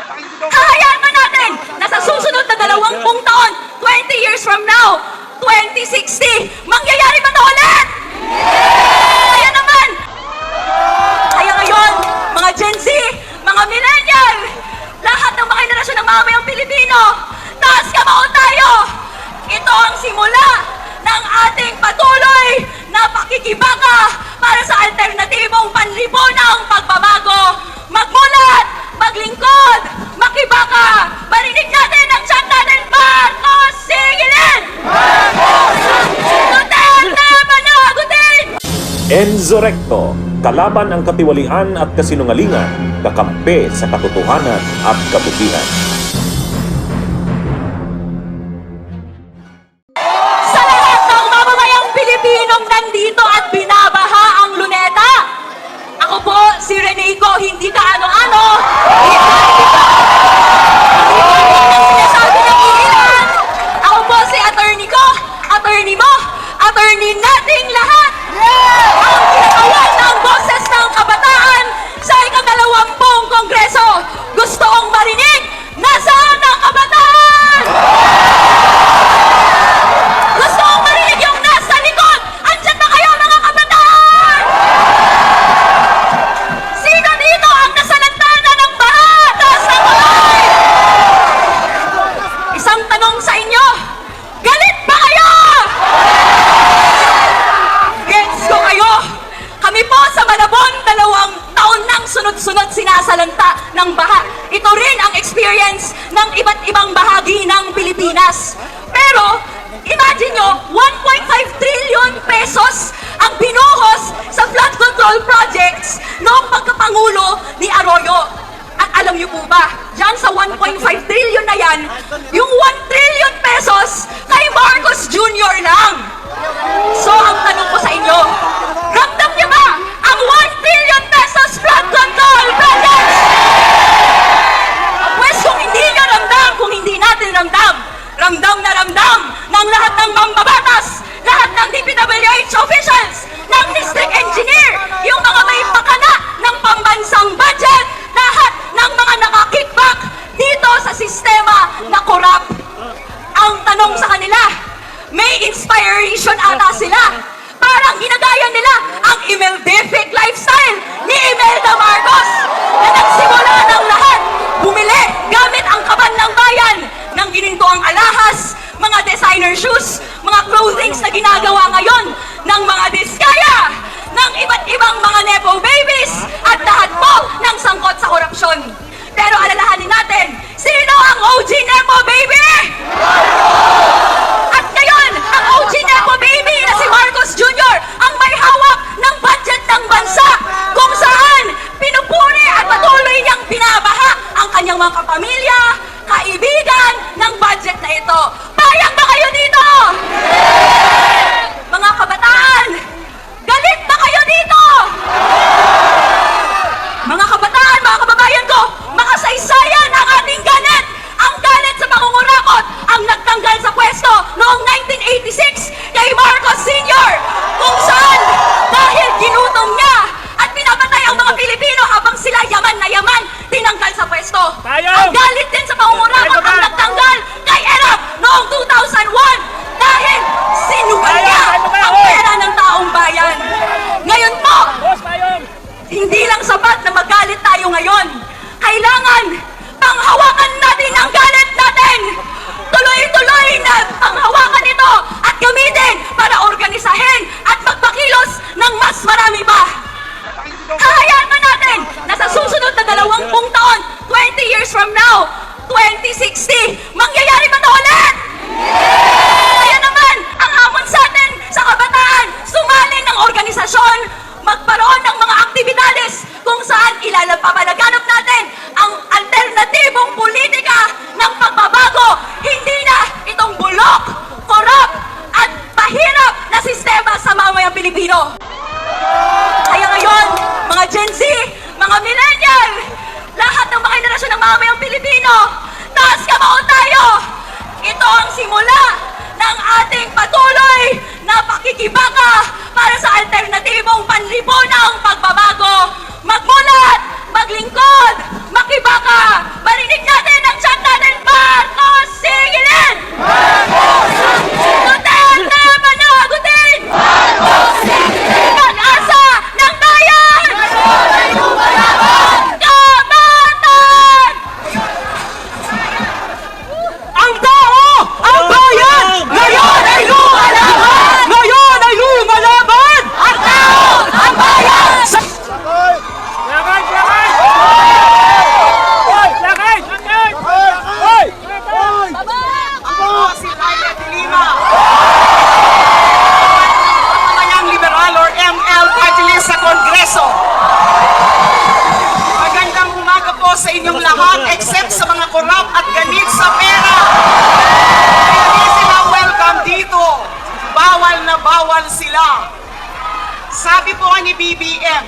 Hahayaan ba natin na sa susunod na 20 taon, 20 years from now, 2060, mangyayari ba ito ulit? Kaya naman, kaya ngayon, mga Gen Z, mga millennial, lahat ng mga henerasyon ng mamayang Pilipino, taas kamao tayo! Ito ang simula ng ating patuloy na pakikibaka para sa alternatibong panlipunang pagbabago. Magmulat, maglingkod, makibaka, marinig natin ang chant natin, Marcos Singilin! Duterte Managutin! Enzo Recto, kalaban ang katiwalian at kasinungalingan, kakampi sa katotohanan at kabutihan. Sa lahat ng mamamayang Pilipinong nandito at binabaha ang luneta, ako po si Renego, hindi ka ano-ano, sinasabi ng ilan. Ako po si attorney ko, attorney mo, attorney nating lahat. Ang kinakawan ng boses ng kabataan sa ika-20 Kongreso. Gusto kong marinig, nasaan ang kabataan? Gusto kong marinig yung nasa likod. Andyan ba kayo mga kabataan? Sino dito ang nasalantana ng baha? Taas ang kamay! Isang tanong sa inyo, galit ba kayo? Gets ko kayo. Kami po sa Malabon, 2 taon nang sunod-sunod sinasalanta ng baha. Ito rin ang experience ng iba't ibang bahagi ng Pilipinas. Pero, imagine nyo, 1.5 trillion pesos ang binuhos sa flood control projects noong pagkapangulo ni Arroyo. At alam niyo po ba, dyan sa 1.5 trillion na yan, yung 1 trillion pesos kay Marcos Jr. lang. So, ang tanong ko sa inyo, ramdam niyo ba ang 1 trillion pesos flood control projects? Pues kung hindi niyo ramdam, kung hindi natin ramdam, ramdam na ramdam ng lahat ng mambabatas, lahat ng DPWH officials, ng district engineer, yung mga may pakana ng pambansang budget, lahat ng mga nakakickback dito sa sistema na korap. Ang tanong sa kanila, may inspiration ata sila. Parang ginagaya nila ang Imeldefic lifestyle ni Imelda Marcos na nagsimula ng lahat. Bumili gamit ang kaban ng bayan ng ginintoang alahas, mga designer shoes, mga clothings na ginagawa ngayon ng mga diskaya, ng iba't ibang mga nepo babies, at lahat po ng sangkot sa korupsyon. Pero alalahanin natin, sino ang OG Nepo Baby? At ngayon, ang OG Nepo Baby na si Marcos Jr. ang may hawak ng budget ng bansa kung saan pinupuri at patuloy niyang binabaha ang kanyang mga kapamilya, kaibigan ng budget na ito. Payag ba kayo dito? Mga kabataan, galit ba kayo dito? Mga kabataan, mga kababayan ko, makasaysayan ang ating galit. Ang galit sa pangungurakot ang nagtanggal sa pwesto noong 1986 kay Marcos Sr. kung saan dahil ginutom niya at pinapatay ang mga Pilipino habang sila yaman na yaman, tinanggal sa pwesto. Ang galit din sa pangungurakot ang nagtanggal kay Erap noong 2001 dahil sinugal niya ang pera ng taong bayan. Ngayon po, hindi lang sapat na magalit tayo ngayon. Kailangan panghawakan natin ang galit natin. Tuloy-tuloy na panghawakan ito at gamitin para organisahin at magpakilos ng mas marami pa. Hahayaan ba natin na sa susunod na 20 taon, 20 years from now, 2060, mangyayari ba ito ulit? Kaya naman, ang hamon sa atin, sa kabataan, sumali ng organisasyon, magkaroon ng mga aktibidades kung saan ilalapaganap natin ang alternatibong politika ng pagbabago. Hindi na itong bulok, korap, at pahirap na sistema sa mamayang Pilipino. Kaya ngayon, mga Gen Z, mga millennial, lahat ng mga henerasyon ng mamayang Pilipino, taas kamao tayo! Ito ang simula ng ating patuloy na pakikibaka para sa alternatibong panlipunang pagbabago. Magmulat, maglingkod, makibaka, Marinig natin ang chant natin, Marcos Singilin! Duterte Managutin! Pag-asa ng bayan! Kabatan! Ang tao! Ang bayan! Ngayon ay lumalaban! Ngayon ay lumalaban! Ang tao! Ang bayan! Lakay! Lakay! Lakay! Hoy! Ako si Laila de Lima. Mamayang Liberal or ML Party List sa Kongreso. Magandang umaga po sa inyong lahat except sa mga korap at ganit sa pera. Hindi sila welcome dito. Bawal na bawal sila. Sabi po ni BBM,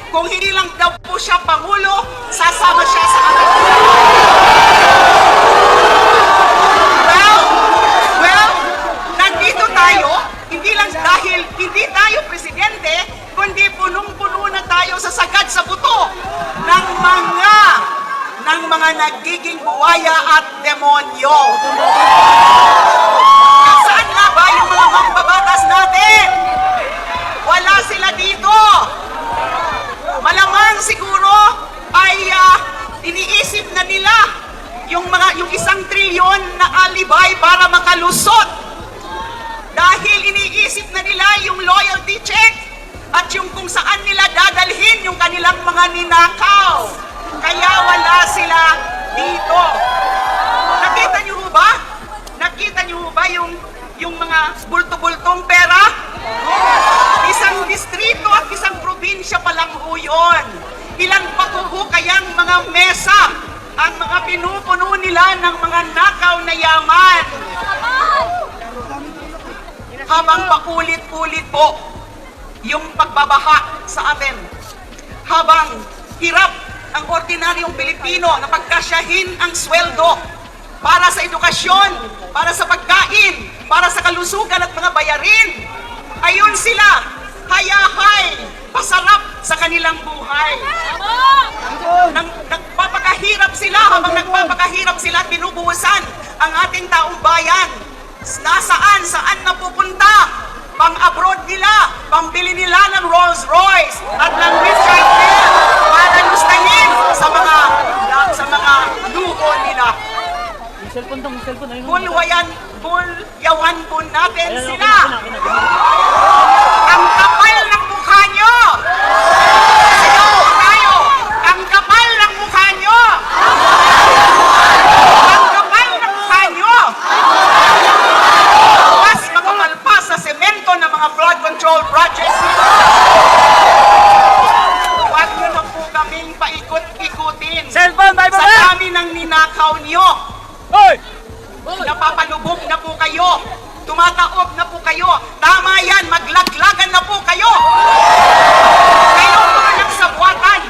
kung hindi lang daw po siya Pangulo, sasama siya sa anak. Well, nandito tayo, hindi lang dahil hindi tayo presidente, kundi punong-puno na tayo sa sagad sa buto ng mga nagiging buwaya at demonyo. Saan nga ba yung mga mambabatas natin? Wala sila dito. Malamang siguro ay iniisip na nila yung 1 trilyon na alibay para makalusot. Dahil iniisip na nila yung loyalty check at yung kung saan nila dadalhin yung kanilang mga ninakaw. Kaya wala sila dito. Nakita niyo ba? Nakita niyo ba yung mga bulto-bultong pera? Isang distrito at isang probinsya pa lang ho yun. Ilang pa ho kayang mga mesa ang mga pinupuno nila ng mga nakaw na yaman. Habang paulit-ulit po yung pagbabaha sa atin. Habang hirap ang ordinaryong Pilipino na pagkasyahin ang sweldo para sa edukasyon, para sa pagkain, para sa kalusugan at mga bayarin. Ayun sila, hayahay, pasarap sa kanilang buhay. Nagpapakahirap sila, habang nagpapakahirap sila at binubuhusan ang ating taong bayan. Saan napupunta? Pang-abroad nila, pambili nila ng Rolls Royce at ng Richard Mille para lustahin sa mga luho nila. Bulyawan po natin sila. Ang kapal ng mukha nyo! Sigaw po tayo! Ang kapal ng mukha nyo! Ang kapal ng mukha nyo! Mas makapal pa sa semento ng mga flood control projects. Huwag nyo na po kaming paikot-ikutin. Cellphone, bye Sa bye! dami ng ninakaw nyo. Hoy! Napapalubog na po kayo. Tumataob na po kayo. Tama yan, maglaglagan na po kayo. Kayong mga nagsabuatan.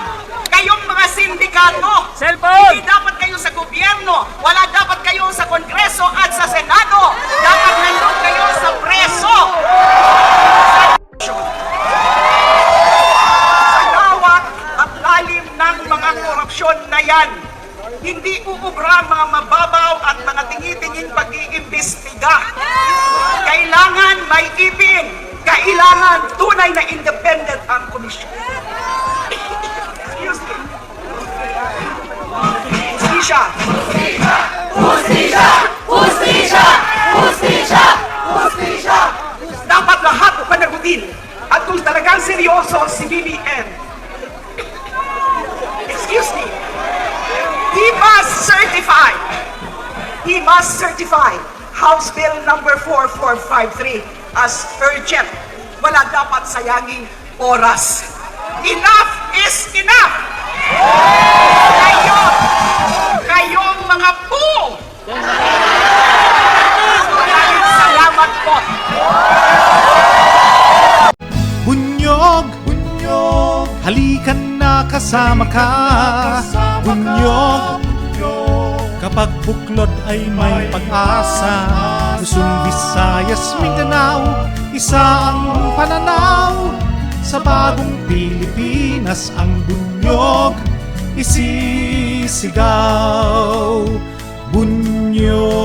Kayong mga sindikato. Cellphone! Hindi dapat kayo sa gobyerno. Wala dapat kayo sa Kongreso at sa Senado. Dapat nandun kayo sa preso. Sa lawak at lalim ng mga korupsyon na yan, hindi uubra ang mga mababaw at mga tingi-tinging pag-iimbestiga. Kailangan may ipin. Kailangan tunay na independent ang komisyon. Excuse me. Hustisya. Hustisya! Hustisya! Hustisya! Hustisya! Dapat lahat panagutin. At kung talagang seryoso si BBM, excuse me, he must certify House Bill number 4453 as urgent. Wala dapat sayanging oras. Enough is enough! Kayong mga po! Maraming salamat po! Bunyog, bunyog, halikan na kasama ka. Bunyog, kapag buklod ay may pag-asa. Luzon, Visayas, Mindanao, isa ang pananaw. Sa bagong Pilipinas ang bunyog, isip sumisigaw. Bunyog